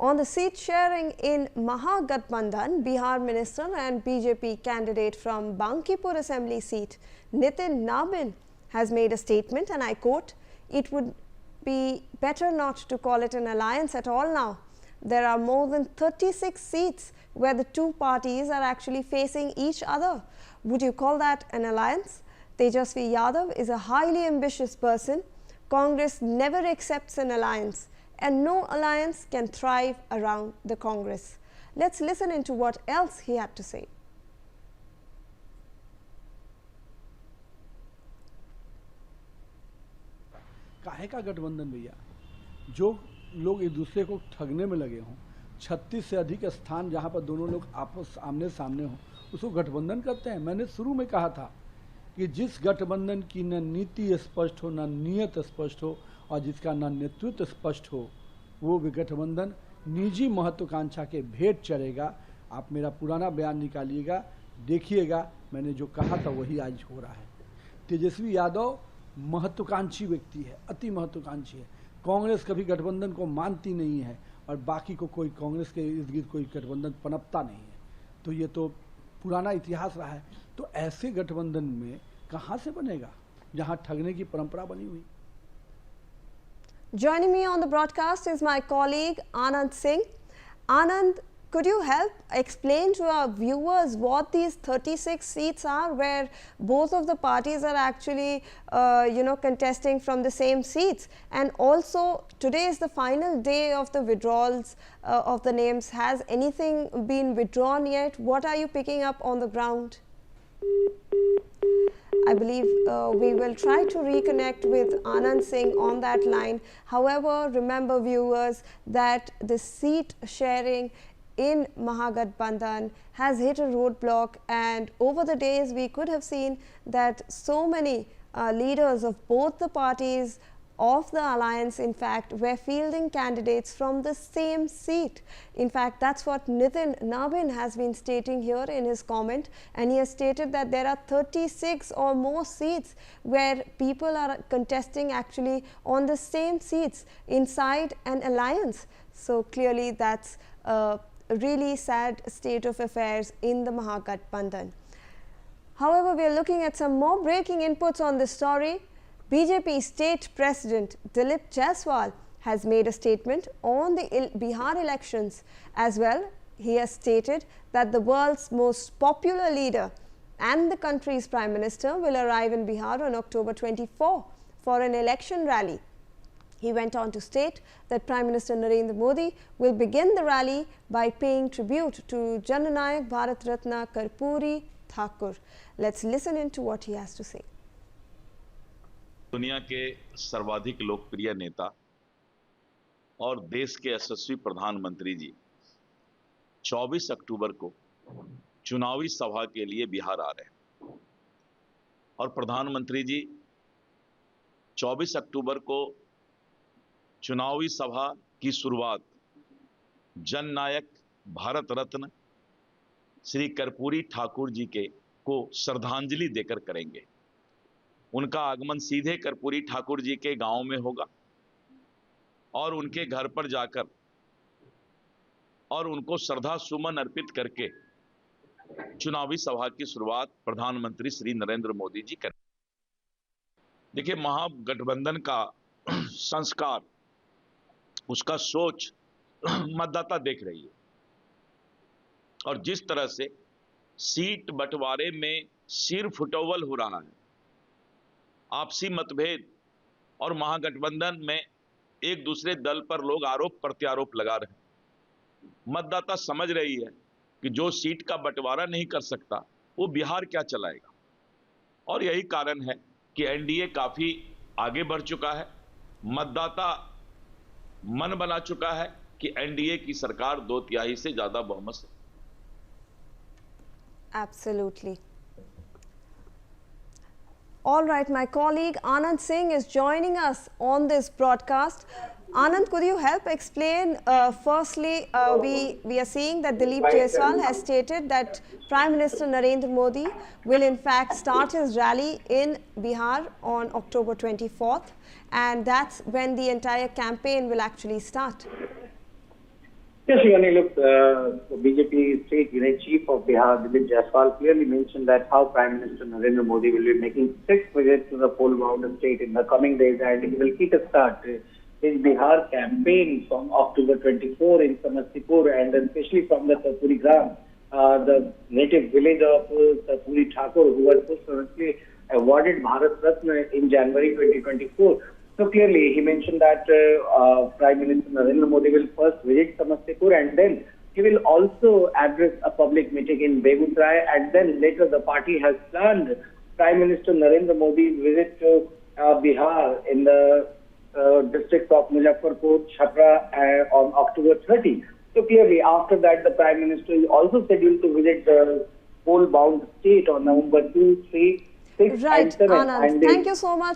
On the seat sharing in Mahagathbandhan, Bihar Minister and BJP candidate from Bankipur Assembly seat, Nitin Nabin, has made a statement, and I quote, "It would be better not to call it an alliance at all now. There are more than 36 seats where the two parties are actually facing each other. Would you call that an alliance?" Tejasvi Yadav is a highly ambitious person. Congress never accepts an alliance, and no alliance can thrive around the Congress. Let's listen into what else he had to say. काहे का गठबंधन भैया? जो लोग एक दूसरे को ठगने में लगे हों, 36 से अधिक स्थान जहां पर दोनों लोग आपस आमने सामने हों, उसको गठबंधन कहते हैं। मैंने शुरू में कहा था कि जिस गठबंधन की न नीति स्पष्ट हो, न नियत स्पष्ट हो और जिसका न नेतृत्व स्पष्ट हो, वो गठबंधन निजी महत्वाकांक्षा के भेंट चढ़ेगा। आप मेरा पुराना बयान निकालिएगा, देखिएगा, मैंने जो कहा था वही आज हो रहा है। तेजस्वी यादव महत्वाकांक्षी व्यक्ति है, अति महत्वाकांक्षी है। कांग्रेस कभी गठबंधन को मानती नहीं है और बाकी को कोई कांग्रेस के इर्द गिर्द कोई गठबंधन पनपता नहीं है। तो ये तो पुराना इतिहास रहा है। तो ऐसे गठबंधन में कहां से बनेगा जहां ठगने की परंपरा बनी हुई। Joining me on the broadcast is my colleague Anand Singh. Anand, could you help explain to our viewers what these 36 seats are where both of the parties are actually contesting from the same seats? And also, today is the final day of the withdrawals of the names. Has anything been withdrawn yet? What are you picking up on the ground? I believe we will try to reconnect with Anand Singh on that line. However, remember viewers that the seat sharing in Mahagathbandhan has hit a roadblock, and over the days we could have seen that so many leaders of both the parties of the alliance in fact were fielding candidates from the same seat. In fact, that's what Nitin Nabin has been stating here in his comment, and he has stated that there are 36 or more seats where people are contesting actually on the same seats inside an alliance. So clearly that's a really sad state of affairs in the Mahagathbandhan. However, we are looking at some more breaking inputs on this story. BJP State President Dilip Jaiswal has made a statement on the Bihar elections as well. He has stated that the world's most popular leader and the country's Prime Minister will arrive in Bihar on October 24 for an election rally. He went on to state that Prime Minister Narendra Modi will begin the rally by paying tribute to Jananayak Bharat Ratna Karpuri Thakur. Let's listen into what he has to say. दुनिया के सर्वाधिक लोकप्रिय नेता और देश के यशस्वी प्रधानमंत्री जी 24 अक्टूबर को चुनावी सभा के लिए बिहार आ रहे हैं और प्रधानमंत्री जी 24 अक्टूबर को चुनावी सभा की शुरुआत जननायक भारत रत्न श्री कर्पूरी ठाकुर जी को श्रद्धांजलि देकर करेंगे। उनका आगमन सीधे कर्पूरी ठाकुर जी के गांव में होगा और उनके घर पर जाकर और उनको श्रद्धा सुमन अर्पित करके चुनावी सभा की शुरुआत प्रधानमंत्री श्री नरेंद्र मोदी जी करेंगे। देखिए, महागठबंधन का संस्कार, उसका सोच मतदाता देख रही है और जिस तरह से सीट बंटवारे में सिर फुटौल हो रहा है, आपसी मतभेद और महागठबंधन में एक दूसरे दल पर लोग आरोप प्रत्यारोप लगा रहे हैं। मतदाता समझ रही है कि जो सीट का बंटवारा नहीं कर सकता वो बिहार क्या चलाएगा, और यही कारण है कि एनडीए काफी आगे बढ़ चुका है। मतदाता मन बना चुका है कि एनडीए की सरकार 2/3 से ज्यादा बहुमत से। Absolutely. All right, my colleague Anand Singh is joining us on this broadcast. Anand, could you help explain? Firstly, we are seeing that Dilip Jaiswal has stated that Prime Minister Narendra Modi will in fact start his rally in Bihar on October 24th, and that's when the entire campaign will actually start. Yes, Yoni, look, BJP State Unit Chief of Bihar, Dilip Jaiswal, clearly mentioned that how Prime Minister Narendra Modi will be making 6 visits to the poll-bound state in the coming days, and he will kick a start his Bihar campaign from October 24 in Samastipur, and especially from the Taturi Gram, the native village of Taturi Thakur, who was posthumously awarded Bharat Ratna in January 2024. So clearly, he mentioned that Prime Minister Narendra Modi will first visit Samastipur, and then he will also address a public meeting in Begusarai, and then later the party has planned Prime Minister Narendra Modi's visit to Bihar in the districts of Muzaffarpur, Chhapra on October 30. So clearly, after that, the Prime Minister is also scheduled to visit the poll-bound state on November 2, 3, 6 Right, and 7. Anand. And Thank you so much.